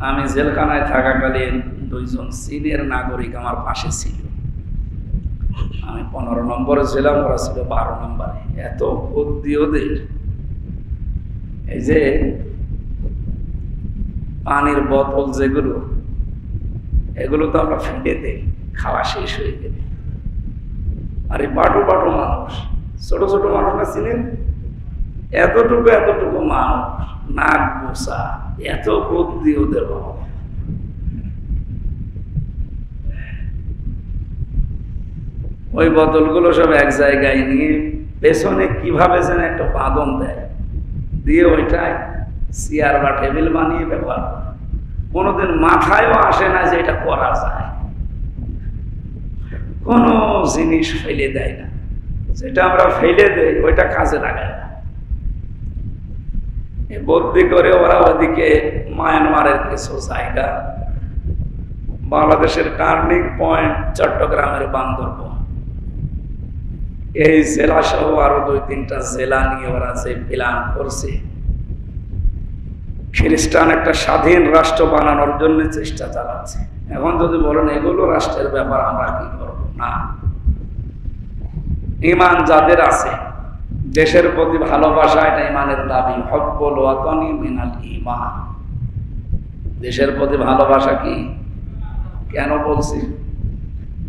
আমি জেলখানায় থাকাকালীন দুইজন সিনিয়র নাগরিক আমার পাশে ছিল। আমি 15 নম্বরে ছিলাম, ওরা ছিল 12 নম্বরে। এত বুদ্ধি ওদের! এই যে পানির বোতল যেগুলো, এগুলো তো আমরা ফেলে দেই খাওয়া শেষ হয়ে গেলে। আর এই বাটু বাটু মানুষ, ছোট ছোট মানুষ না চিনেন, এতটুকু মানুষ, নাক বোসা, এত বুদ্ধি ওদের বাবা। ওই বোতলগুলো সব এক জায়গায় নিয়ে পেছনে কিভাবে যেন একটা বাঁধন দেয়, দিয়ে ওইটাই চেয়ার বা টেবিল বানিয়ে ব্যবহার করে। কোনোদিন মাথায়ও আসে না যে এটা করা যায়। কোনো জিনিস ফেলে দেয় না, যেটা আমরা ফেলে দেই ওইটা কাজে লাগায় না। বুদ্ধি করে ওরা ওদিকে মায়ানমারের কিছু জায়গা, বাংলাদেশের টার্নিং পয়েন্ট চট্টগ্রামের বান্দরবন, এই জেলা সহ আরো 2-3টা জেলা নিয়ে ওরা যে প্ল্যান করছে, খ্রিস্টান একটা স্বাধীন রাষ্ট্র বানানোর জন্য চেষ্টা চালাচ্ছে। এখন যদি বলেন এগুলো রাষ্ট্রের ব্যাপার, আমরা কি করবো? না, ঈমান যাদের আছে, দেশের প্রতি ভালোবাসা, এটা ঈমানের দাবি। হব্বুল ওয়াতানি মিনাল ঈমান। দেশের প্রতি ভালোবাসা কি? কেন বলছি?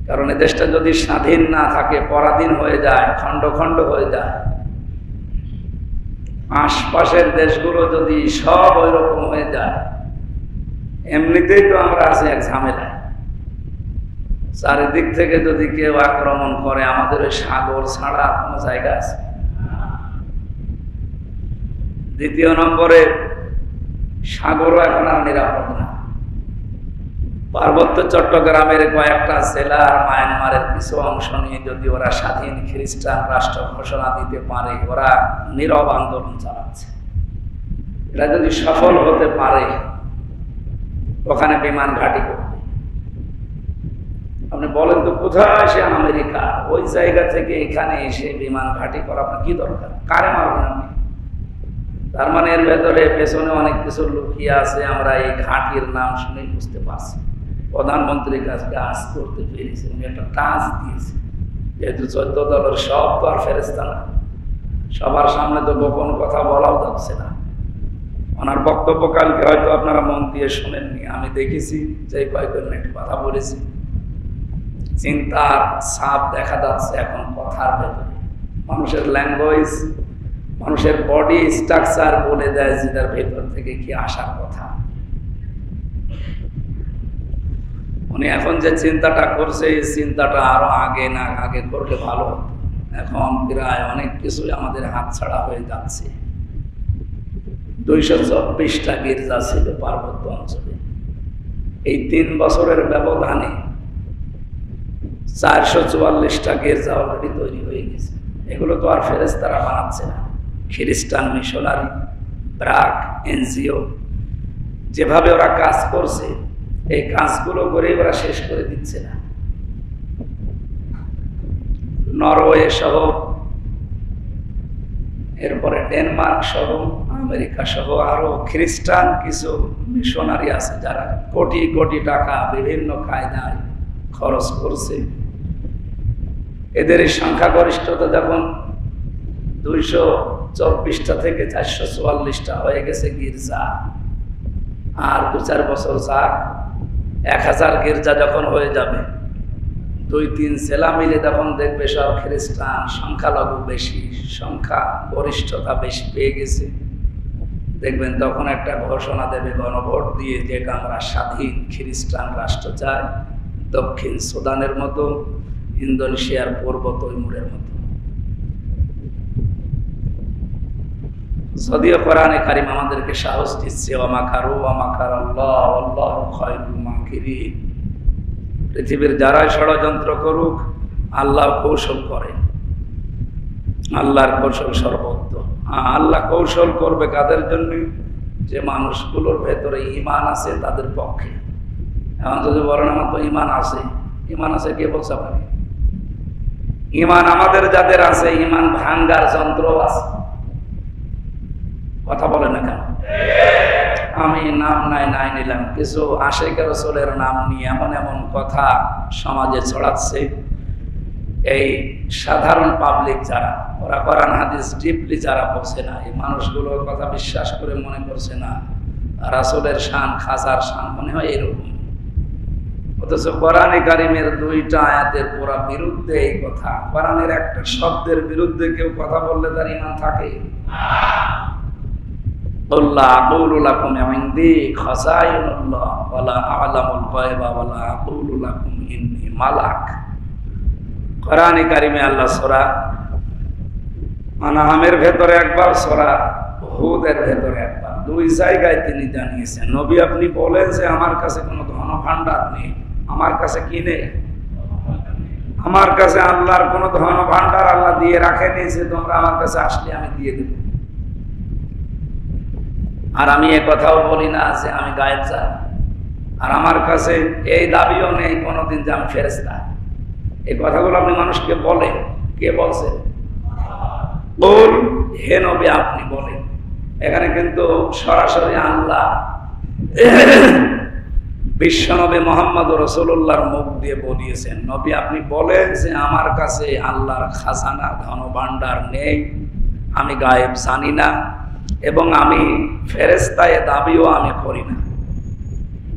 কারণ এই দেশটা যদি স্বাধীন না থাকে, পরাধীন হয়ে যায়, খণ্ড খণ্ড হয়ে যায়, আশপাশের দেশগুলো যদি সব ওই রকম হয়ে যায়, এমনিতেই তো আমরা আছি এক ঝামেলায়। চারিদিক থেকে যদি কেউ আক্রমণ করে, আমাদের ওই সাগর ছাড়া কোনো জায়গা আছে? দ্বিতীয় নম্বরে, সাগরও এখন আর নিরাপদ না। পার্বত্য চট্টগ্রামের কয়েকটা জেলা আর মায়ানমারের কিছু অংশ নিয়ে যদি ওরা স্বাধীন খ্রিস্টান রাষ্ট্র ঘোষণা দিতে পারে, ওরা নীরব আন্দোলন চালাচ্ছে। এটা যদি সফল হতে পারে, ওখানে বিমান ঘাঁটি করবে। আপনি বলেন তো, কোথায় সে আমেরিকা, ওই জায়গা থেকে এখানে এসে বিমান ঘাঁটি করা আপনার কি দরকার? কারে মারবেন আপনি? তার মানে এর ভেতরে পেছনে অনেক কিছু লুকিয়ে আছে, আমরা এই ঘাঁটির নাম শুনে বুঝতে পারছি। প্রধানমন্ত্রীর কাছে কাজ করতে পেরেছে, উনি একটা টাচ দিয়েছে। যেহেতু 14 দলের সব তো আর ফেরেশতা না, সবার সামনে তো গোপন কথা বলাও যাচ্ছে না। ওনার বক্তব্য কালকে হয়তো আপনারা মন দিয়ে শোনেননি, আমি দেখেছি যে কয়েকজন একটু কথা বলেছি। চিন্তার ছাপ দেখা যাচ্ছে এখন কথার ভেতরে। মানুষের ল্যাঙ্গুয়েজ, মানুষের বডি স্ট্রাকচার বলে দেয় যে তার ভেতর থেকে কি আসার কথা। উনি এখন যে চিন্তাটা করছে, এই চিন্তাটা আরো আগে না আগে করলে ভালো হতো। এখন প্রায় অনেক কিছুই আমাদের হাতছাড়া হয়ে যাচ্ছে। 224টা গির্জা ছিল পার্বত্য অঞ্চলে, এই 3 বছরের ব্যবধানে 444টা গির্জা অলরেডি তৈরি হয়ে গেছে। এগুলো তো আর ফেরেশতারা বানাচ্ছে না, খ্রিস্টান মিশনারি, ব্রাক, এনজিও যেভাবে ওরা কাজ করছে, এই কাজগুলো করে ওরা শেষ করে দিচ্ছে না। নরওয়ে সহ, এরপরে ডেনমার্ক সহ, আমেরিকা সহ আরো খ্রিস্টান কিছু মিশনারি আছে যারা কোটি কোটি টাকা বিভিন্ন কায়দায় খরচ করছে। এদের সংখ্যাগরিষ্ঠতা যখন 224টা থেকে 444টা হয়ে গেছে গির্জা, আর 2-4 বছর যাক, 1000 গির্জা যখন হয়ে যাবে, 2-3 জেলা মিলে তখন দেখবে সব খ্রিস্টান, সংখ্যালঘু বেশি, সংখ্যা গরিষ্ঠতা বেশি পেয়ে গেছে। দেখবেন তখন একটা ঘোষণা দেবে গণভোট দিয়ে, যেটা আমরা স্বাধীন খ্রিস্টান রাষ্ট্র চাই, দক্ষিণ সুদানের মতো, ইন্দোনেশিয়ার পূর্ব তৈমুরের মতো। যদিও কোরআনে কারীম আমাদেরকে সাহস দিচ্ছে, ওয়া মাকারু ওয়া মাকারাল্লাহ ওয়াল্লাহু খায়রুল মাকিরিন। পৃথিবীর যারাই ষড়যন্ত্র করুক, আল্লাহ কৌশল করেন, আল্লাহর কৌশল সর্বোত্তম। আল্লাহ কৌশল করবে কাদের জন্য? যে মানুষগুলোর ভেতরে ঈমান আছে তাদের পক্ষে। এখন যদি বলেন আমার তো ঈমান আছে, ঈমান আছে কে বলছে আপনাকে? ঈমান আমাদের যাদের আছে, ঈমান ভাঙ্গার যন্ত্র আছে। কথা বলে না কেন? আমি নাম নাই নিলাম, কিছু আশিকে রাসূলের নাম নিয়ে এমন এমন কথা সমাজে ছড়াচ্ছে। এই সাধারণ পাবলিক যারা, ওরা কোরআন হাদিস ডিপলি যারা বোঝে না, এই মানুষগুলোর কথা বিশ্বাস করে মনে করছে না রাসূলের শান খাসার শান, মনে হয় এরকম। অথচ কোরআনে কারিমের 2টা আয়াতের পুরা বিরুদ্ধে এই কথা। কোরআনের একটা শব্দের বিরুদ্ধে কেউ কথা বললে তার ঈমান থাকে? আল্লাহ আকুলু লাকুম ইনদি খাসাইনুল্লাহ ওয়ালা আ'লামুল গায়বা ওয়ালা আকুলু লাকুম ইন্নী মালাক। কোরআনে কারিমে আল্লাহ সূরা আনআমের ভেতরে একবার, সূরা হুদের ভেতরে একবার, 2 জায়গায় তিনি জানিয়েছেন, নবী আপনি বলেন যে আমার কাছে কোনো ধন ভাণ্ডার নেই। আমার কাছে কি নেই? আমার কাছে আল্লাহর কোনো ধন ভাণ্ডার আল্লাহ দিয়ে রাখেনি যে তোমরা আমার কাছে আসলে আমি দিয়ে দেব। আর আমি এ কথাও বলি না যে আমি গায়েব জানি, আর আমার কাছে এই দাবিও নেই কোনোদিন যে আমি ফেরেশতা। এই কথাগুলো আপনি মানুষকে বলেন, কে বলছে? বল হে নবী আপনি বলেন। এখানে কিন্তু সরাসরি আল্লাহ বিশ্বনবী মুহাম্মদ রাসূলুল্লাহর মুখ দিয়ে বলিয়েছেন, নবী আপনি বলেন যে আমার কাছে আল্লাহর খাজানা ধন ভাণ্ডার নেই, আমি গায়েব জানি না, এবং আমি ফেরেশতা এ দাবিও আমি করি না।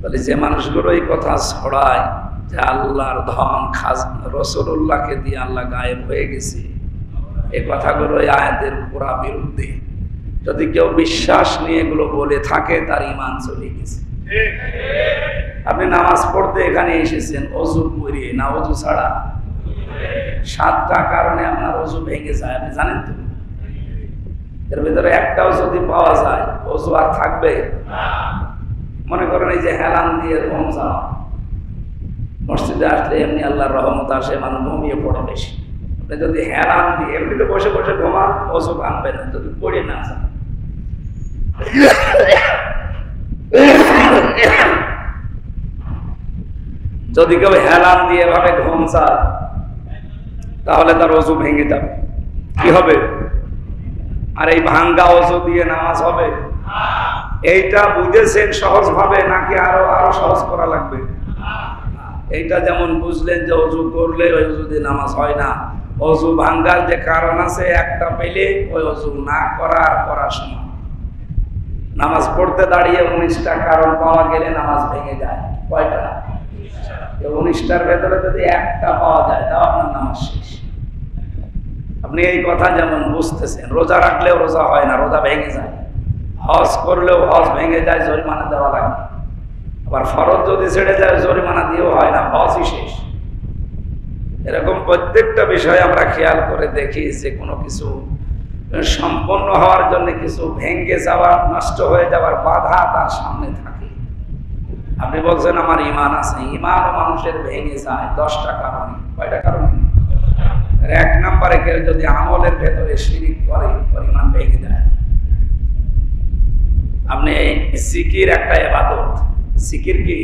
বলে যে মানুষগুলো এই কথা ছড়ায় যে আল্লাহর ধন খাজানা রাসূলুল্লাহকে দিয়ে আল্লাহ গায়েব হয়ে গেছে, এই কথাগুলো এই আয়াতের পুরা বিরুদ্ধে। যদি কেউ বিশ্বাস নিয়ে এগুলো বলে থাকে তার ঈমান চলে গেছে। আপনি নামাজ পড়তে এখানে এসেছেন অজু করে না অজু ছাড়া? 7টা কারণে আপনার অজু ভেঙে যায়, আপনি জানেন তো? এর ভিতরে একটাও যদি পাওয়া যায় অজু আর থাকবে? মনে করেন এই যে হেলান দিয়ে ঘুম যাওয়া, মসজিদে আসলে এমনি আল্লাহর রহমত আসে, মানুষ ঘুমিয়ে পড়ে বেশি। আপনি যদি হেলান দিয়ে এমনিতে বসে বসে ঘুমান, অজু ভাঙবে না যদি পড়ে না যান। যদি কেউ হেলান দিয়ে ভাবে ঘুম চায় তাহলে তার অজু ভেঙে যাবে। কি হবে? আর এই ভাঙ্গা অজু দিয়ে নামাজ হবে? এইটা বুঝেছেন সহজ ভাবে নাকি আরো সহজ করা লাগবে? এইটা যেমন বুঝলেন যে অজু করলে ওই অজু দিয়ে নামাজ হয় না, অজু ভাঙ্গার যে কারণ আছে একটা পেলে ওই অজু না করার সময় নামাজ পড়তে দাঁড়িয়ে 19টা কারণ পাওয়া গেলে নামাজ ভেঙে যায়। কয়টা? 19টার ভেতরে যদি একটা পাওয়া যায় তাও আপনার নামাজ শেষ। আপনি এই কথা যেমন বুঝতেছেন, রোজা রাখলেও রোজা হয় না, রোজা ভেঙে যায়। হজ করলেও হজ ভেঙে যায়, জরিমানা দেওয়া লাগে। আবার ফরজ যদি ছেড়ে যায় জরিমানা দিয়েও হয় না, হজই শেষ। এরকম প্রত্যেকটা বিষয় আমরা খেয়াল করে দেখি যে কোনো কিছু সম্পন্ন হওয়ার জন্য কিছু ভেঙে যাওয়ার, নষ্ট হয়ে যাওয়ার বাধা তার সামনে থাকে। আপনি বলছেন আমার ঈমান আছে, ঈমানও মানুষের ভেঙে যায় 10টা কারণে। কয়টা কারণে? 1 নম্বরে কেউ যদি আমলের ভেতরে শিরিক করে ঈমান ভেঙে যায়। আপনি জিকির একটা ইবাদত, জিকির কি?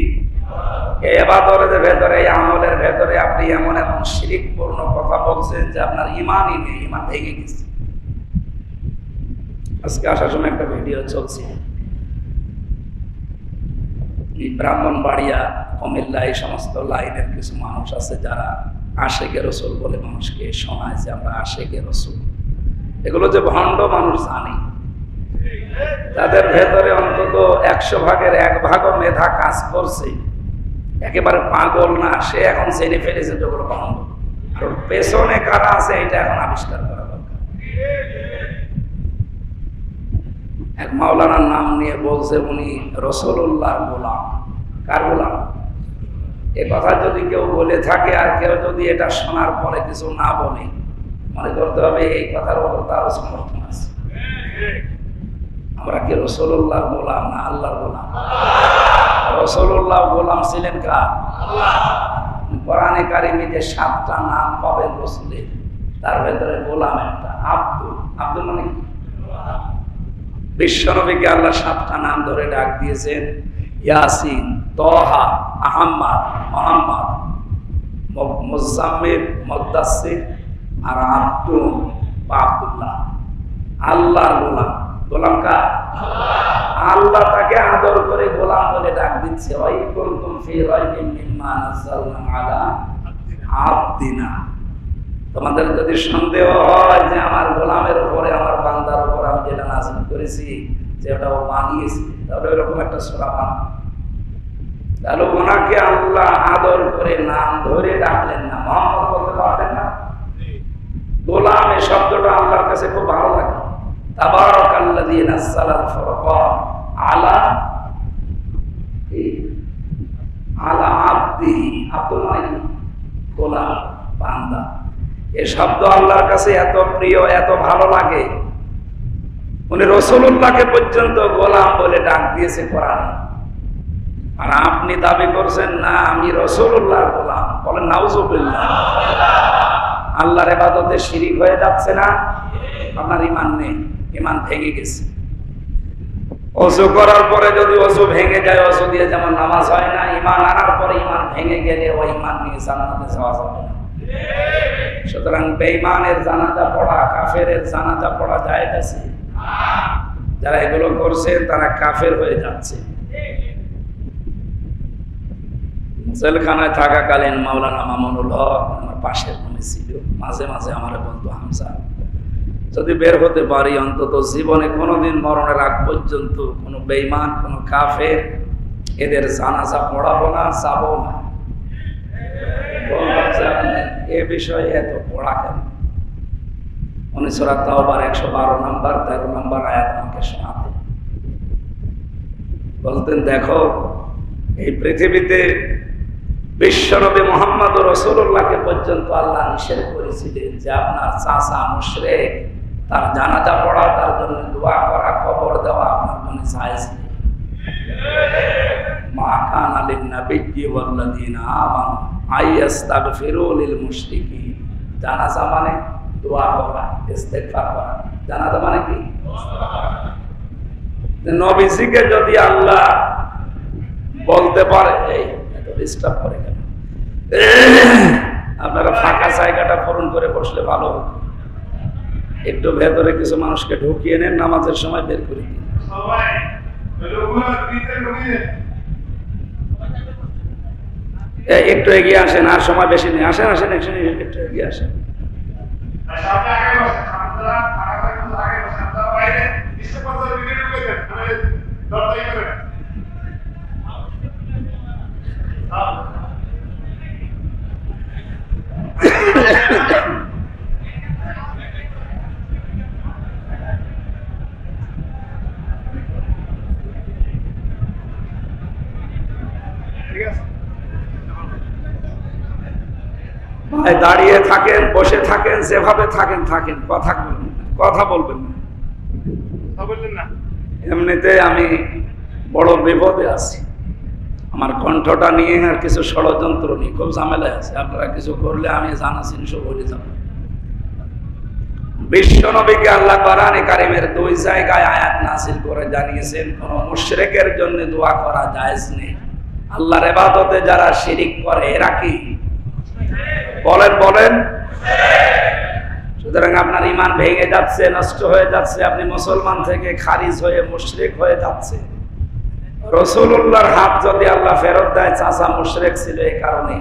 এই ইবাদতের ভেতরে, এই আমলের ভেতরে আপনি এমন এমন শিরিকপূর্ণ কথা বলছেন যে আপনার ঈমানই নেই, ঈমান ভেঙে গেছে। আজকে আসার সময় একটা ভিডিও চলছে, ব্রাহ্মণবাড়িয়া, কুমিল্লা, এই সমস্ত লাইনের কিছু মানুষ আছে যারা আশেকে রসুল বলে মানুষকে শোনায় যে আমরা আশেকে রসুল। এগুলো যে ভণ্ড মানুষ জানে, তাদের ভেতরে অন্তত 100 ভাগের 1 ভাগও মেধা কাজ করছে। একেবারে পাগল না, সে এখন জেনে ফেলেছে যেগুলো ভণ্ড। আর পেছনে কারা আছে এটা এখন আবিষ্কার করা দরকার। এক মাওলানার নাম নিয়ে বলছে উনি রাসূলুল্লাহর গোলাম। কার গোলাম? এ কথা যদি কেউ বলে থাকে আর কেউ যদি এটা শোনার পরে কিছু না বলে, মনে করতে হবে এই কথার উপর তারও সমর্থন আছে। আমরা কি রাসূলুল্লাহর গোলাম না আল্লাহর গোলাম? রাসূলুল্লাহ গোলাম ছিলেন কার? কোরআনে কারিমে যে 7টা নাম পাবেন রাসূলের, তার ভেতরে গোলাম একটা আব্দুল। আব্দুল মানে কি? বিশ্বনবীকে আল্লাহ 7টা নাম ধরে ডাক দিয়েছেন, ইয়াসিন, তহা, আহমদ, মোহাম্মদ, মুজাম্মিল, মুদাসসির আর আব্দুল্লাহ। আল্লাহর গোলাম। গোলাম কার? আল্লাহ তাকে আদর করে গোলাম বলে ডাক দিচ্ছে, ওই কুনতুম ফি রাইবিন মিম্মা নাযালনা আলা আবদিনা। তোমাদের যদি সন্দেহ হয় যে আমার গোলামের উপরে, আমার বান্দার উপর আমি যেটা নাযিল করেছি যেটা ও বানিয়েছে, তাহলে এরকম একটা সূরা বানান। তাহলে ওনাকে আল্লাহ আদর করে নাম ধরে ডাকলেন না, মুহাম্মদ বলতে পারতেন না? গোলাম এই শব্দটা আল্লাহর কাছে খুব ভালো লাগে। তাবারাকাল্লাযী নাযালাল ফুরকান আলা আবদিহি, আব্দুল মানে গোলাম, বান্দা। এই শব্দ আল্লাহর কাছে এত প্রিয়, এত ভালো লাগে, উনি রাসূলুল্লাহকে পর্যন্ত গোলাম বলে ডাক দিয়েছে কোরআন। আর আপনি দাবি করছেন না আমি রাসূলুল্লাহর গোলাম, বলেন নাউজুবিল্লাহ। আল্লাহর ইবাদতে শিরিক হয়ে যাচ্ছে না? আপনার ঈমান নেই, ঈমান ভেঙে গেছে। ওযু করার পরে যদি ওযু ভেঙে যায়, ওযু দিয়ে যেমন নামাজ হয় না, ঈমান আনার পরে ঈমান ভেঙে গেলে ওই ঈমান নিয়ে জান্নাতে যাওয়া যাবে না। সুতরাং বেঈমানের জানাজা পড়া, কাফেরের জানাজা পড়া জায়েজ আছে? যারা এগুলো করছে তারা কাফের হয়ে যাচ্ছে। জেলখানায় থাকাকালীন মাওলানা মামুনুল হক আমার পাশের রুমে ছিল, মাঝে মাঝে আমার বলতো, হামজা যদি বের হতে পারি অন্তত জীবনে কোনোদিন মরণের আগ পর্যন্ত কোনো বেঈমান, কোনো কাফের এদের জানাজা পড়াবো না, যাবো না। এ বিষয়ে এত পড়া কেন? উনি সূরা তাওবার 112 নম্বর 13 নম্বর আয়াত আমাকে শোনাতেন। বলতেন, দেখো এই পৃথিবীতে বিশ্বনবী মুহাম্মদ রাসূলুল্লাহকে পর্যন্ত আল্লাহ নিষেধ করেছিলেন যে আপনার চাচা মুশরিক, তার জানাজা পড়া, তার জন্য দোয়া করা, কবর দেওয়া আপনার জন্য জায়েজ নেই। মা কানা লিন-নাবিয়্যি ওয়াল্লাযীনা আমানু আইয়াস্তাগফিরু লিল মুশরিকিন। জানাজা মানে দোয়া করা, ইস্তেগফার করা। জানাজা মানে কি? নবীজিকে যদি আল্লাহ বলতে পারে, এই এত ডিস্টার্ব করে কেন? আপনারা ফাঁকা জায়গাটা পূরণ করে বসলে ভালো হতো। একটু ভেতরে কিছু মানুষকে ঢুকিয়ে নেন, নামাজের সময় বের করে দিন। একটু এগিয়ে আসেন, আর সময় বেশি নেই। আসেন আসেন, একটু এগিয়ে আসেন। দাঁড়িয়ে থাকেন, বসে থাকেন, যেভাবে থাকেন থাকেন, কথা বলবেন না। এমনিতে আমি বড় বিপদে আছি, আমার কণ্ঠটা নিয়ে আর কিছু ষড়যন্ত্র নেই, খুব ঝামেলায় আছে। আপনারা কিছু করলে আমি জানা জিনিস বলে যাব। বিশ্ব নবীকে আল্লাহ কোরআনে কারিমের 2 জায়গায় আয়াত নাযিল করে জানিয়েছেন কোন মুশরিকের জন্য দোয়া করা জায়েজ নেই। আল্লাহর ইবাদতে যারা শিরিক করে এরা কি? বলেন বলেন। সুতরাং আপনার ঈমান ভেঙে যাচ্ছে, নষ্ট হয়ে যাচ্ছে, আপনি মুসলমান থেকে খারিজ হয়ে মুশরিক হয়ে যাচ্ছে। রাসূলুল্লাহর হাত যদি আল্লাহ ফেরত দেয়, চাচা মুশরিক ছিল এই কারণে।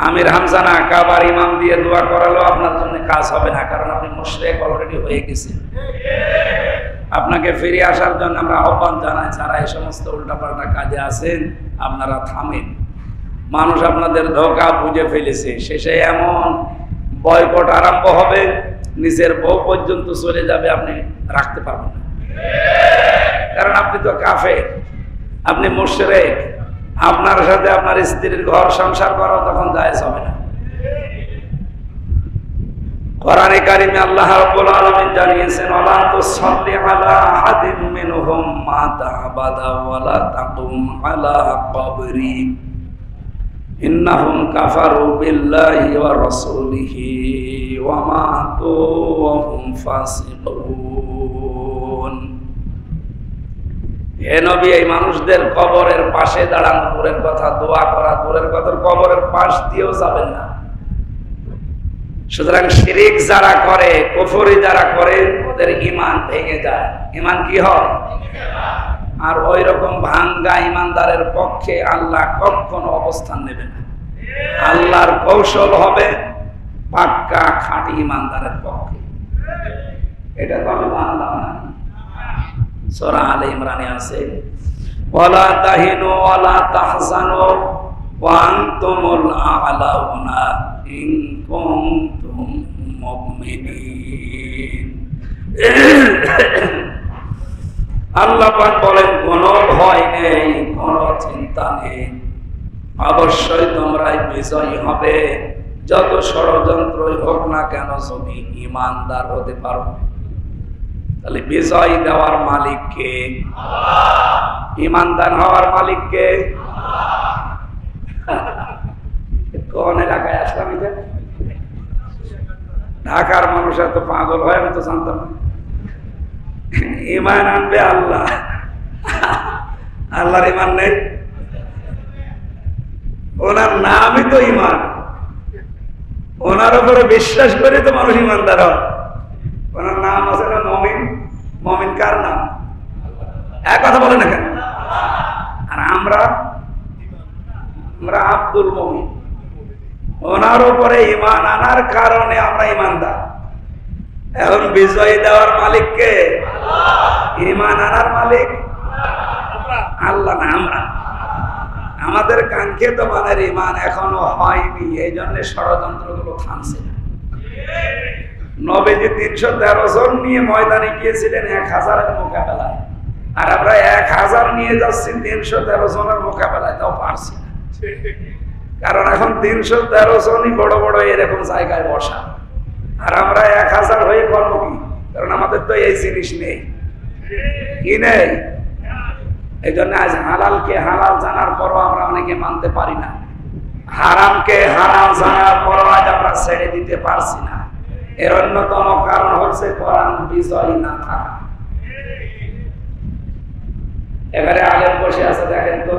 আমির হামজা না কাবার ইমাম দিয়ে দোয়া করালো আপনার জন্য কাজ হবে না, কারণ আপনি মুশরিক অলরেডি হয়ে গেছেন। আপনাকে ফিরে আসার জন্য আমরা আহ্বান জানাই, যারা এই সমস্ত উল্টাপাল্টা কাজে আছেন আপনারা থামেন। মানুষ আপনাদের ধোঁকা বুঝে ফেলেছে, শেষে এমন বয়কট আরম্ভ হবে, নিজের বউ পর্যন্ত চলে যাবে, আপনি রাখতে পারবেন না। কারণ আপনি তো কাফের, আপনি মুশরিক। আপনার সাথে আপনার স্ত্রীর ঘর সংসার করা তখন জায়েজ হবে না। কোরআনে কারিমে আল্লাহ রাব্বুল আলামিন জানিয়েছেন, ওয়ালা তুসাল্লি আলা আহাদিন মিনহুম মাতা আবাদা ওয়ালা তাকুম আলা কবরি ইন্নাহুম কাফারু বিল্লাহি ওয়া রাসূলিহি ওয়া মাতু ওয়া হুম ফাসিকুন। হে নবী, এই মানুষদের কবরের পাশে দাঁড়ানো দূরের কথা, দোয়া করা দূরের কথা, কবরের পাশ দিয়েও যাবেন না। সুতরাং শিরিক যারা করে, কুফরি যারা করে, ওদের ঈমান ভেঙে যায়। ঈমান কি হয়? আর ওই রকম ভাঙ্গা ঈমানদারের পক্ষে আল্লাহ কখনো অবস্থান নেবে না। আল্লাহর কৌশল হবে পাক্কা খাঁটি ঈমানদারের পক্ষে। এটা তো আমি মানলাম না। সূরা আলে ইমরানে আছে, ওয়ালা তাহিনু ওয়ালা তাহজানু ওয়া আনতুমুল আ'লাউনা ইন কুনতুম মুমিনিন। আল্লাহ পাক বলেন, কোনো ভয় নেই, কোনো চিন্তা নেই, অবশ্যই তোমরাই বিজয়ী হবে, যত ষড়যন্ত্রই হোক না কেন, যদি ঈমানদার হতে পারো। তাহলে বিজয় দেওয়ার মালিক কে? ঈমানদার হওয়ার মালিক কে? কোন এলাকায় আসলাম এটা? ঢাকার মানুষ এত পাগল হয় আমি তো জানতাম না। ঈমান আনবে আল্লাহ, আল্লাহর ঈমান নেই। ওনার নামই তো ঈমান, ওনার উপরে বিশ্বাস করে তো মানুষ ঈমানদার হয়। ওনার নাম আছে না মুমিন। মুমিন কার নাম? এক কথা বলে না কেন? আর আমরা আব্দুল মুমিন। ওনার উপরে ঈমান আনার কারণে আমরা ঈমানদার। এখন বিজয় দেওয়ার মালিক কে? ঈমান আনার মালিক আল্লাহ না আমরা। আমাদের কাঙ্ক্ষিত মানের ঈমান এখনো হয়নি, এই জন্য ষড়যন্ত্রগুলো থামছে না। নবীজি 313 জন নিয়ে ময়দানে গিয়েছিলেন 1000-এর মোকাবেলায়, আর আমরা 1000 নিয়ে যাচ্ছি 313 জনের মোকাবেলায়, তাও পারছি না। কারণ এখন 313 জনই বড় বড় এরকম জায়গায় বসা, আর আমরা 1000 হয়ে করবো কি? কারণ আমাদের তো এই জিনিস নেই, কি নেই। এই জন্য আজ হালালকে হালাল জানার পরও আমরা অনেকে মানতে পারি না, হারামকে হারাম জানার পরও আজ আমরা ছেড়ে দিতে পারছি না। এর অন্যতম কারণ হচ্ছে কোরআন বিজয়ী না থাকা। এবারে আলেম বসে আছে, দেখেন তো,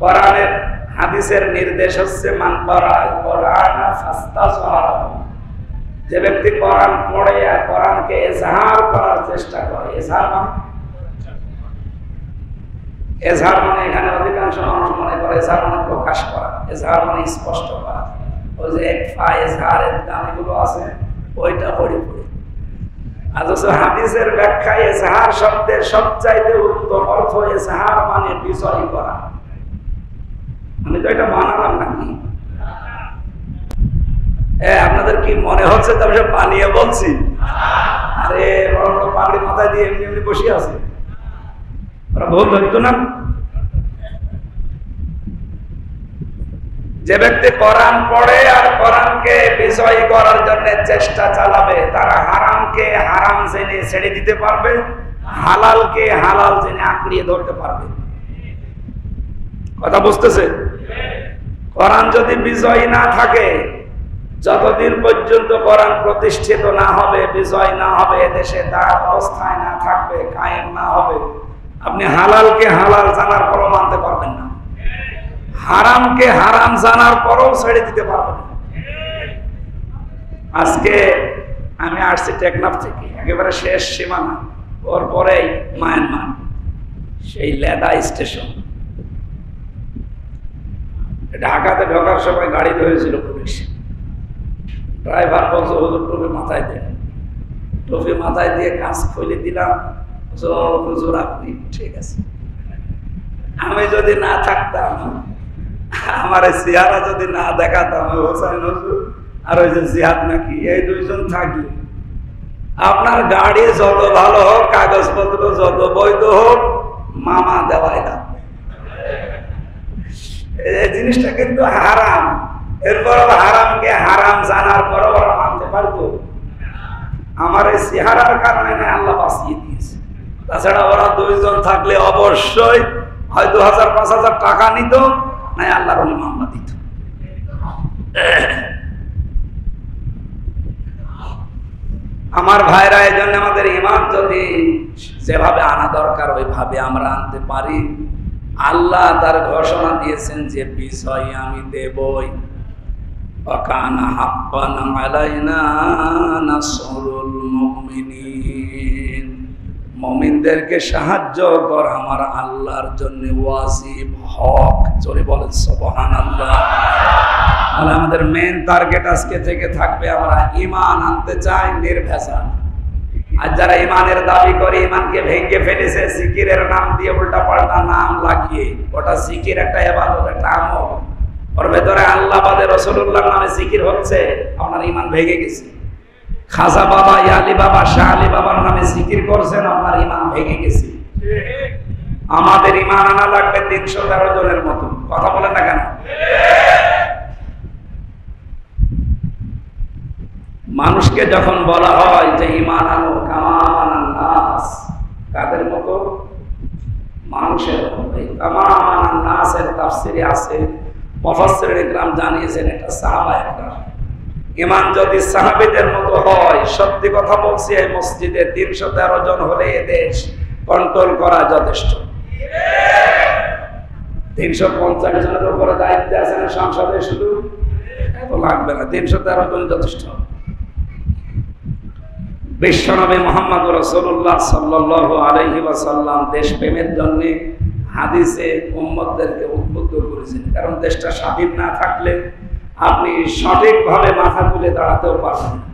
কোরআনের হাদিসের নির্দেশ হচ্ছে মান ক্বারাআল কোরআনা ফাস্তাযহারাহু, যে ব্যক্তি কোরআন পড়ে আর কোরআনকে ইজহার করার চেষ্টা করে। ইজহার মানে এখানে অধিকাংশ মানুষ মনে করে ইজহার মানে প্রকাশ করা, ইজহার মানে স্পষ্ট করা। ওই যে ইকফা, ইজহারের দামগুলো আছে, ওইটা পড়ে পড়ে। অথচ হাদিসের ব্যাখ্যায় ইজহার শব্দের সবচাইতে উত্তম অর্থ ইজহার মানে বিজয় করা। আমি তো এটা মানালাম নাকি? আপনাদের কি মনে হচ্ছে তো আমি সব বানিয়ে বলছি? আরে বড় বড় পাগড়ি মাথায় দিয়ে এমনি এমনি বসে আছে, ওরা ভুল ধরতো না। যে ব্যক্তি কোরআন পড়ে আর কোরআনকে বিজয়ী করার জন্য চেষ্টা চালাবে, তারা হারামকে হারাম জেনে ছেড়ে দিতে পারবে, হালালকে হালাল জেনে আঁকড়িয়ে ধরতে পারবে। কথা বুঝতেছে? কোরআন যদি বিজয়ী না থাকে, যতদিন পর্যন্ত কোরআন প্রতিষ্ঠিত না হবে, বিজয় না হবে, দেশে তার অবস্থায় না থাকবে, কায়েম না হবে, আপনি হালালকে হালাল জানার পরও মানতে পারবেন না, হারামকে হারাম জানার পরও ছেড়ে দিতে পারবেন না। আজকে আমি আসছি টেকনাফ থেকে, একেবারে শেষ সীমানা, ওর পরেই মায়ানমার, সেই লেদা স্টেশন। ঢাকাতে ঢোকার সময় গাড়ি ধরেছিল পুলিশ, ড্রাইভার বলছে হুজুর টুপি মাথায় দেন। টুপি মাথায় দিয়ে কাজ খুলে দিলাম, হুজুর আপনি ঠিক আছে। আমি যদি না থাকতাম, আমার চেহারা যদি না দেখাতাম, হোসেন হুজুর আর ওই যে জিহাদ নাকি, এই দুইজন থাকলে আপনার গাড়ি যত ভালো হোক, কাগজপত্র যত বৈধ হোক, মামা দেওয়াই না। এই জিনিসটা কিন্তু হারাম। এরপর হারামকে হারাম জানার পর ওরা মানতে পারতো? আমার এই চেহারার কারণে না আল্লাহ বাঁচিয়ে দিয়েছে। তাছাড়া ওরা দুইজন থাকলে অবশ্যই হয় 2000-5000 টাকা নিত, নাই আল্লাহর ওলি মামলা দিত। আমার ভাইরা, এই জন্য আমাদের ঈমান যদি যেভাবে আনা দরকার ওইভাবে আমরা আনতে পারি, আল্লাহ তার ঘোষণা দিয়েছেন যে বিজয় আমি দেবই। ওয়া কানা হাক্কান আলাইনা নাসরুল মুমিনিন। মুমিনদেরকে সাহায্য করা আমার আল্লাহর জন্য ওয়াজিব, হক। জোরে বলেন সুবহানাল্লাহ। তাহলে আমাদের মেন টার্গেট আজকে থেকে থাকবে আমরা ঈমান আনতে চাই নির্ভেজাল। আর যারা ঈমানের দাবি করে ঈমানকে ভেঙে ফেলেছে জিকিরের নাম দিয়ে, উল্টা পাল্টা নাম লাগিয়ে, ওটা জিকির একটা ইবাদত, একটা আমল, ওর ভেতরে আল্লাহ বাদে রাসূলুল্লাহর নামে জিকির হচ্ছে, আপনার ঈমান ভেঙে গেছে। খাজা বাবা, ইয়ালি বাবা, শাহ আলী বাবার নামে জিকির করছেন, আপনার ঈমান ভেঙে গেছে। আমাদের ঈমান আনা লাগবে 313 জনের মতো। কথা বলেন না কেন? মানুষকে যখন বলা হয় যে ঈমান আনো কামা আমানান নাস, কাদের মতো? মানুষের মতো। এই কামা আমানান নাসের তাফসিরে আছে, মুফাসসিরিন ইকরাম জানিয়েছেন এটা সাহাবায়ে কেরাম। ঈমান যদি সাহাবীদের মতো হয়, সত্যি কথা বলছি, এই মসজিদে 313 জন হলে এ দেশ কন্ট্রোল করা যথেষ্ট। 350 জনের উপরে দায়িত্ব আছে না সংসদে, শুধু এত লাগবে না, 313 জন যথেষ্ট। বিশ্বনবী মুহাম্মদ রাসূলুল্লাহ সাল্লাল্লাহু আলাইহি ওয়াসাল্লাম দেশপ্রেমের জন্য হাদিসে উম্মতদেরকে উদ্বুদ্ধ করেছেন। কারণ দেশটা স্বাধীন না থাকলে আপনি সঠিকভাবে মাথা তুলে দাঁড়াতেও পারবেন না।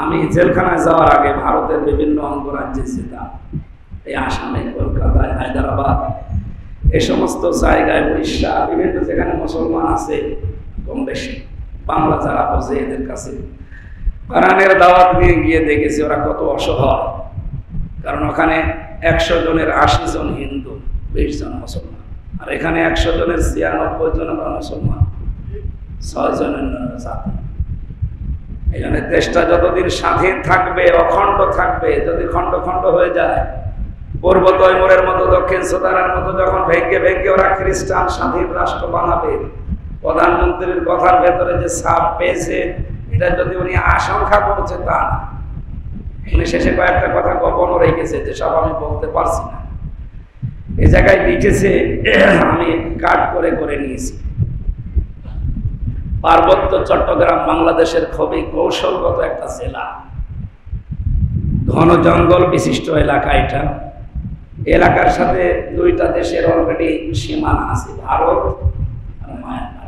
আমি জেলখানায় যাওয়ার আগে ভারতের বিভিন্ন অঙ্গরাজ্যে যেতাম, এই আসামে, কলকাতায়, হায়দ্রাবাদ, এই সমস্ত জায়গায়, উড়িষ্যা, বিভিন্ন যেখানে মুসলমান আছে কম বেশি, বাংলা যারা বোঝে এদের কাছে কোরআনের দাওয়াত নিয়ে গিয়ে দেখেছি ওরা কত অসহায়। কারণ ওখানে 100 জনের 80 জন হিন্দু, 20 জন মুসলমান। আর এখানে 100 জনের 96 জন আমরা মুসলমান, 6 জনের জাতি। এই জন্য দেশটা যতদিন স্বাধীন থাকবে, অখণ্ড থাকবে। যদি খণ্ড খণ্ড হয়ে যায়, পূর্ব তৈমুরের মতো, দক্ষিণ সুদানের মতো যখন ভেঙ্গে ভেঙ্গে ওরা খ্রিস্টান স্বাধীন রাষ্ট্র বানাবে, প্রধানমন্ত্রীর কথার ভেতরে যে ছাপ পেয়েছে, এটা যদি উনি আশঙ্কা করছে তা না, উনি শেষে কয়েকটা কথা গোপনও রেখেছে, যে সব আমি বলতে পারছি না। এই জায়গায় লিখেছে, আমি কাট করে করে নিয়েছি, পার্বত্য চট্টগ্রাম বাংলাদেশের খুবই কৌশলগত একটা জেলা, ঘন জঙ্গল বিশিষ্ট এলাকা। এটা এলাকার সাথে 2টা দেশের অলরেডি সীমানা আছে, ভারত আর মায়ানমার।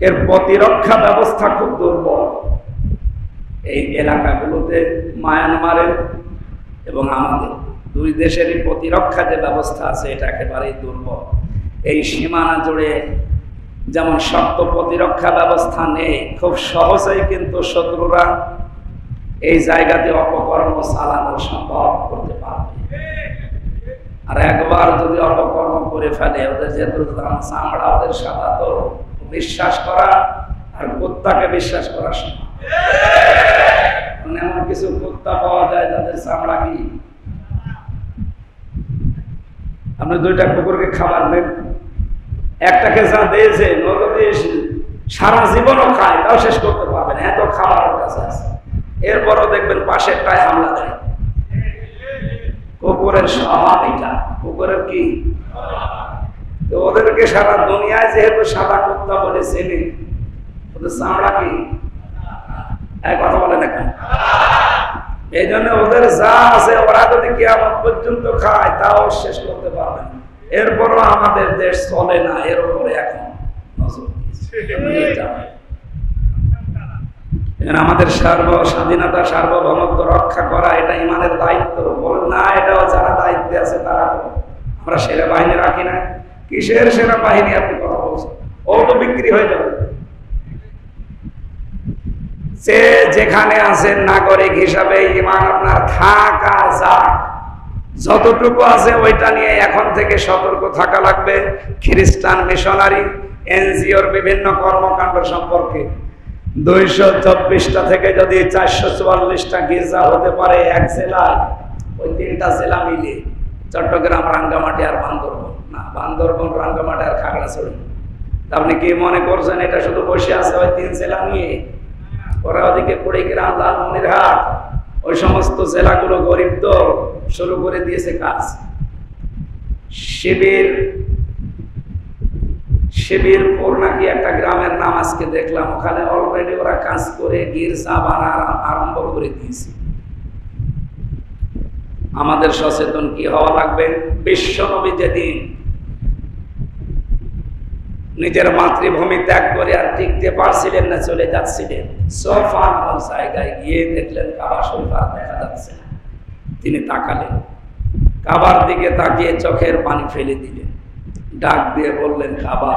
এর প্রতিরক্ষা ব্যবস্থা খুব দুর্বল। এই এলাকাগুলোতে মায়ানমারের এবং আমাদের 2 দেশেরই প্রতিরক্ষা যে ব্যবস্থা আছে, এটা একেবারেই দুর্বল। এই সীমানা জুড়ে যেমন শক্ত প্রতিরক্ষা ব্যবস্থা নেই, খুব সহজেই কিন্তু শত্রুরা এই জায়গাতে অপকর্ম চালানো সম্ভব করতে পারবে। আর একবার যদি অপকর্ম করে ফেলে, ওদের যেহেতু চামড়া, ওদের সাদা, তো বিশ্বাস করা আর কুত্তাকে বিশ্বাস করা সমান। এমন কিছু কুত্তা পাওয়া যায় যাদের চামড়া কি, আপনি 2টা কুকুরকে খাবার দেন, একটাকে যা দিয়েছে ও যদি সারা জীবনও খায় তাও শেষ করতে পারবে না, এত খাবার ওর কাছে আছে। এরপরও দেখবেন পাশেরটায় হামলা দেয়। কুকুরের স্বভাব এটা, কুকুরের কি, তো ওদেরকে সারা দুনিয়ায় যেহেতু সাদা কুত্তা বলে চেনে, ওদের চামড়া কি, এক কথা বলে না কেন? এই জন্য ওদের যা আছে ওরা যদি কিয়ামত পর্যন্ত খায় তাও শেষ করতে পারবে না। এরপরও আমাদের দেশ চলে না, এর উপরে এখন নজর দিয়েছে। আমাদের স্বাধীনতা, সার্বভৌমত্ব রক্ষা করা এটা ইমানের দায়িত্ব। বলেন না, এটাও যারা দায়িত্বে আছে তারা। আমরা সেনাবাহিনী রাখি না, কিসের সেনাবাহিনী আপনি কথা বলছেন? ও তো বিক্রি হয়ে যাবে। সে যেখানে আছেন নাগরিক হিসাবে ঈমান আপনার থাক আর যাক, যতটুকু আছে ওইটা নিয়ে এখন থেকে সতর্ক থাকা লাগবে। খ্রিস্টান মিশনারি এনজিওর বিভিন্ন কর্মকাণ্ড সম্পর্কে 224টা থেকে যদি 444টা গির্জা হতে পারে এক জেলায়, ওই 3টা জেলা মিলে, চট্টগ্রাম, রাঙ্গামাটি আর বান্দরবন, না বান্দরবন, রাঙ্গামাটি আর খাগড়াছড়ি। আপনি কি মনে করছেন এটা শুধু বসে আছে ওই 3 জেলা নিয়ে? ওরা ওদিকে কুড়িগ্রাম, লালমনিরহাট, ওই সমস্ত জেলাগুলো গরিব তো শুরু করে দিয়েছে কাজ। শিবিরপুর নাকি একটা গ্রামের নাম আজকে দেখলাম, ওখানে অলরেডি ওরা কাজ করে গির্জা বানানো আরম্ভ করে দিয়েছে। আমাদের সচেতন কি হওয়া লাগবে? বিশ্বনবী যেদিন নিজের মাতৃভূমি ত্যাগ করে আর টিকতে পারছিলেন না, চলে যাচ্ছিলেন, সোফা নামক জায়গায় গিয়ে দেখলেন কাবা শরীফ আর দেখা যাচ্ছে না। তিনি তাকালেন, কাবার দিকে তাকিয়ে চোখের পানি ফেলে দিলেন, ডাক দিয়ে বললেন, কাবা,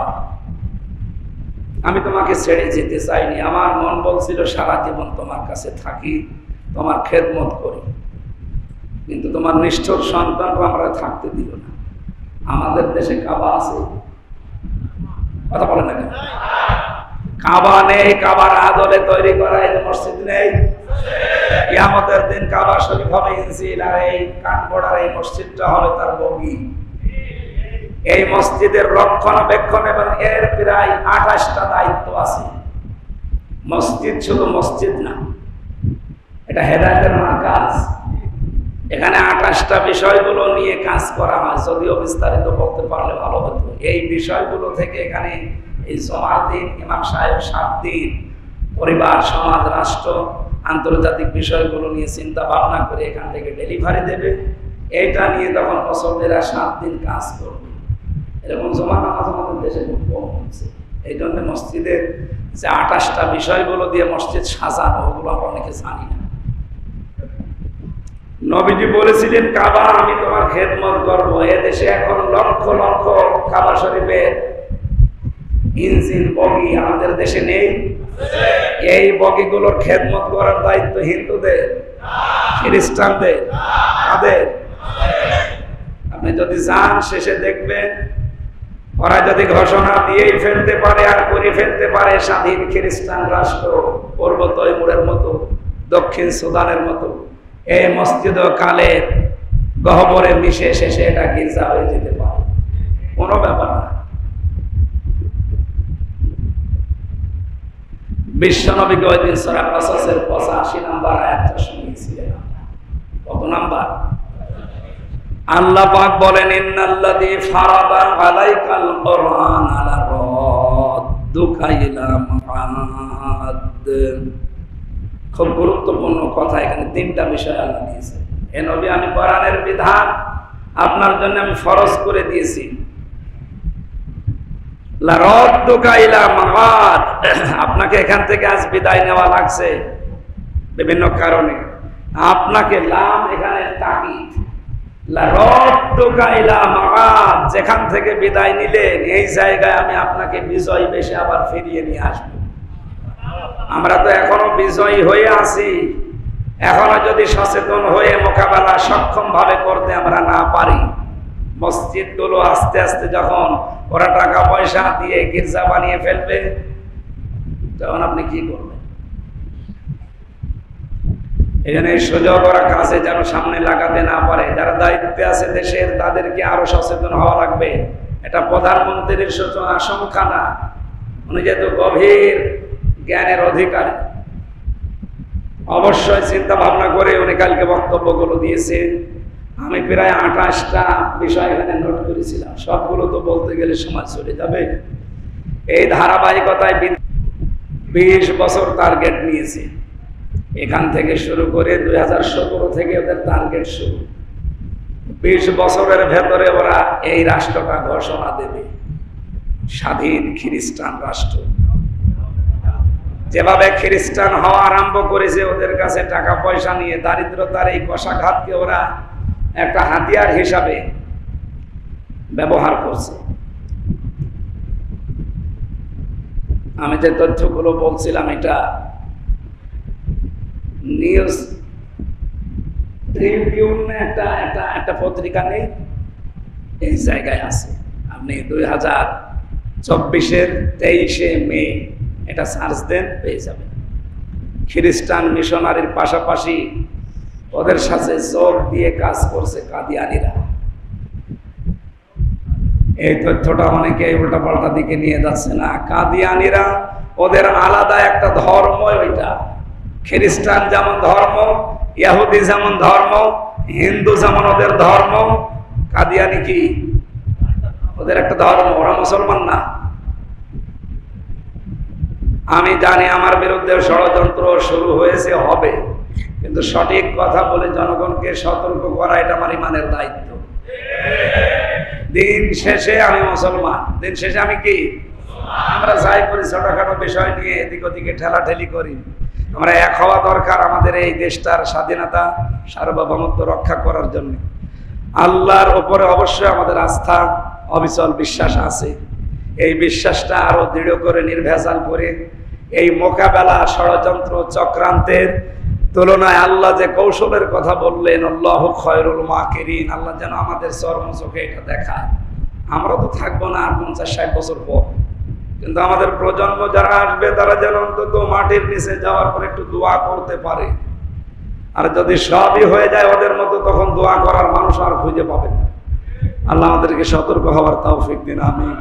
আমি তোমাকে ছেড়ে যেতে চাইনি, আমার মন বলছিল সারা জীবন তোমার কাছে থাকি, তোমার খেদমত করি, কিন্তু তোমার নিষ্ঠুর সন্তানরা আমরা থাকতে দিল না। আমাদের দেশে কাবা আছে? কথা বলে না কেন? কাবা নেই, কাবার আদলে তৈরি করা এই মসজিদ নেই। কিয়ামতের দিন কাবা শরীফ হবে ইনজিল, আর এই কাঠগড়ার এই মসজিদটা হবে তার বগি। এই মসজিদের রক্ষণাবেক্ষণ এবং এর প্রায় 28টা দায়িত্ব আছে। মসজিদ শুধু মসজিদ না, এটা হেদায়েতের মার্কাজ। এখানে 28টা বিষয়গুলো নিয়ে কাজ করা হয়, যদিও বিস্তারিত বলতে পারলে ভালো হতো। এই বিষয়গুলো থেকে এখানে এই জমার দিন, ইমাম সাহেব 7 দিন পরিবার, সমাজ, রাষ্ট্র, আন্তর্জাতিক বিষয়গুলো নিয়ে চিন্তা ভাবনা করে এখান থেকে ডেলিভারি দেবে। এইটা নিয়ে তখন মুসল্লিরা 7 দিন কাজ করবে। এরকম জমা নামাজ আমাদের দেশে খুব কম হচ্ছে। এই জন্য মসজিদের যে 28টা বিষয়গুলো দিয়ে মসজিদ সাজানো, ওগুলো আমরা অনেকে জানি না। নবীজি বলেছিলেন, কাবা, আমি তোমার খেদমত করব। এদেশে এখন লক্ষ লক্ষ কাবা শরীফের ইঞ্জিন, বগি আমাদের দেশে নেই। এই বগিগুলোর খেদমত করার দায়িত্ব হিন্দুদের, খ্রিস্টানদের, তাদের। আপনি যদি যান, শেষে দেখবেন ওরা যদি ঘোষণা দিয়েই ফেলতে পারে আর করে ফেলতে পারে, স্বাধীন খ্রিস্টান রাষ্ট্র, পূর্ব তৈমুরের মতো, দক্ষিণ সুদানের মতো, এই মসজিদ কালের গহ্বরে মিশে শেষে এটা গির্জা হয়ে যেতে পারে, কোনো ব্যাপার না। বিশ্বনবীকে ওই দিন সূরা কাসাসের 85 নম্বর আয়াতটা শুনিয়েছিলেন। কত নাম্বার? আল্লাহ পাক বলেন, ইন্নাল্লাযী ফারাদা আলাইকাল কুরআন আলা রাদ্দুকা ইলা মাআদ। খুব গুরুত্বপূর্ণ কথা, এখানে 3টা বিষয় আল্লাহ দিয়েছে। হে নবী, আমি কোরআনের বিধান আপনার জন্য আমি ফরজ করে দিয়েছি। লা রাদ্দুকা ইলা মাআদ, আপনাকে এখান থেকে আজ বিদায় নেওয়া লাগছে বিভিন্ন কারণে। আপনাকে লাম এখানে তাকিদ, লা রাদ্দুকা ইলা মাআদ, যেখান থেকে বিদায় নিলেন এই জায়গায় আমি আপনাকে বিজয় বেশে আবার ফিরিয়ে নিয়ে আসবো। আমরা তো এখনো বিজয়ী হয়ে আছি। এখনো যদি সচেতন হয়ে মোকাবেলা সক্ষম ভাবে করতে আমরা না পারি, মসজিদগুলো আস্তে আস্তে যখন ওরা টাকা পয়সা দিয়ে গির্জা বানিয়ে ফেলবে, তখন আপনি কি করবেন? এই জন্য এই সুযোগ ওরা কাছে যেন সামনে লাগাতে না পারে। যারা দায়িত্বে আছে দেশের, তাদেরকে আরো সচেতন হওয়া লাগবে। এটা প্রধানমন্ত্রীর শুধু আশঙ্কা না, উনি যেহেতু গভীর জ্ঞানের অধিকারী, অবশ্যই চিন্তা ভাবনা করে উনি কালকে বক্তব্যগুলো দিয়েছে। আমি প্রায় 28টা বিষয় এখানে নোট করেছিলাম, সবগুলো তো বলতে গেলে সময় চলে যাবে। এই ধারাবাহিকতায় 20 বছর টার্গেট নিয়েছে। এখান থেকে শুরু করে 2017 থেকে ওদের টার্গেট শুরু। 20 বছরের ভেতরে ওরা এই রাষ্ট্রটা ঘোষণা দেবে স্বাধীন খ্রিস্টান রাষ্ট্র। যেভাবে খ্রিস্টান হওয়া আরম্ভ করেছে, ওদের কাছে টাকা পয়সা নিয়ে দারিদ্রতার এই কষাঘাতকে ওরা একটা হাতিয়ার হিসাবে ব্যবহার করছে। আমি যে তথ্যগুলো বলছিলাম, এটা নিউজ ট্রিবিউন একটা পত্রিকা নেই, এই জায়গায় আছে। আপনি 2024-এর 23শে মে এটা সার্চ দেন, পেয়ে যাবেন। খ্রিস্টান মিশনারির পাশাপাশি ওদের সাথে যোগ দিয়ে কাজ করছে কাদিয়ানিরা। এই তথ্যটা অনেকে উল্টাপাল্টা দিকে নিয়ে যাচ্ছে না। কাদিয়ানিরা ওদের আলাদা একটা ধর্ম, ওইটা খ্রিস্টান যেমন ধর্ম, ইহুদি যেমন ধর্ম, হিন্দু যেমন ওদের ধর্ম, কাদিয়ানি কি ওদের একটা ধর্ম। ওরা মুসলমান না, আমি জানি আমার বিরুদ্ধে ষড়যন্ত্র শুরু হয়েছে, হবে, কিন্তু সঠিক কথা বলে জনগণকে সতর্ক করা এটা আমার ইমানের দায়িত্ব। দিন শেষে আমি মুসলমান, দিন শেষে আমি কি? আমরা যাই করি ছোটখাটো বিষয় নিয়ে এদিক ওদিকে ঠেলাঠেলি করি। আমরা এক হওয়া দরকার আমাদের এই দেশটার স্বাধীনতা সার্বভৌমত্ব রক্ষা করার জন্য। আল্লাহর উপরে অবশ্যই আমাদের আস্থা অবিচল বিশ্বাস আছে। এই বিশ্বাসটা আরো দৃঢ় করে নির্ভেজাল করে এই মোকাবেলা ষড়যন্ত্র চক্রান্তের তুলনায় আল্লাহ যে কৌশলের কথা বললেন, আল্লাহু খায়রুল মাকিরিন, আল্লাহ যেন আমাদের চরম চোখে এটা দেখায়। আমরা তো থাকবো না আর 50-60 বছর পর, কিন্তু আমাদের প্রজন্ম যারা আসবে তারা যেন অন্তত মাটির নিচে যাওয়ার পর একটু দোয়া করতে পারে। আর যদি সবই হয়ে যায় ওদের মতো, তখন দোয়া করার মানুষ আর খুঁজে পাবেন না। আল্লাহ আমাদেরকে সতর্ক হওয়ার তৌফিক দিন, আমিন।